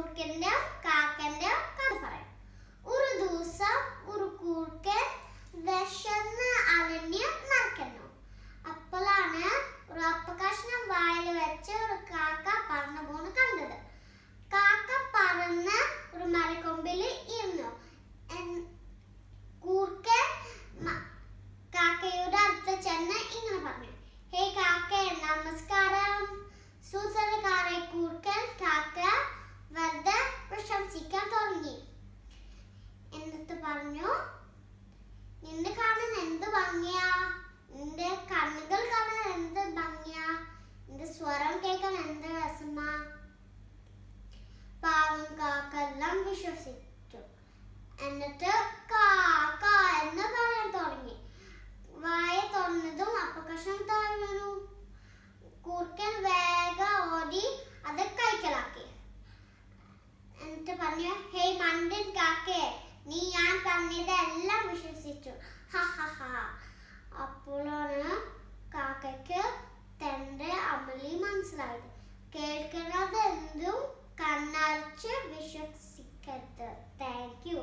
കൂർക്കന്റെ കാക്കന്റെ കഥ പറയാം. ഒരു ദിവസം ഒരു കൂർക്കൻ വിശന്ന് അലഞ്ഞ് നടക്കുന്നു. അപ്പോഴാണ് ഒരു അപ്പകഷ്ണം വായിൽ വെച്ച് ഒരു കാക്ക പറന്നു പോകുന്ന കണ്ടത്. കാക്ക പറന്ന് ഒരു മരക്കൊമ്പിൽ ഇരുന്നു. കൂർക്കൻ കാക്കയുടെ അടുത്ത് ചെന്ന് ഇങ്ങനെ പറഞ്ഞു, ഹേ കാക്കേ, നമസ്കാരം. സൂസനക്കാരെ കൂർക്കൻ കാക്ക വെറുതെ പ്രശംസിക്കാൻ തുടങ്ങി. എന്നിട്ട് പറഞ്ഞു, നിന്നെ കാണാൻ എന്ത് ഭംഗിയാ, നിന്റെ കണ്ണുകൾ കാണാൻ എന്ത് ഭംഗിയാ, നിന്റെ സ്വരം കേൾക്കാൻ എന്ത് രസമാ. പാവം കാക്ക എല്ലാം വിശ്വസിച്ചു. എന്നിട്ട് കാക്ക എന്ന് പറയാൻ തുടങ്ങി. വായ തുറന്നതും അപ്പകഷ്ണം താഴ്ന്നു. കൂർക്കൻ വേഗം ഓടി അത് കൈക്കലാക്കി. എന്നിട്ട് പറഞ്ഞു, ഹേയ് മണ്ടൻ കാക്കേ, നീ ഞാൻ പറഞ്ഞതെല്ലാം വിശ്വസിച്ചു. അപ്പോഴാണ് കാക്കയ്ക്ക് തന്റെ അമളി മനസ്സിലായത്. കേൾക്കുന്നത് എന്തും കണ്ണടച്ച് വിശ്വസിക്കരുത്. Thank you.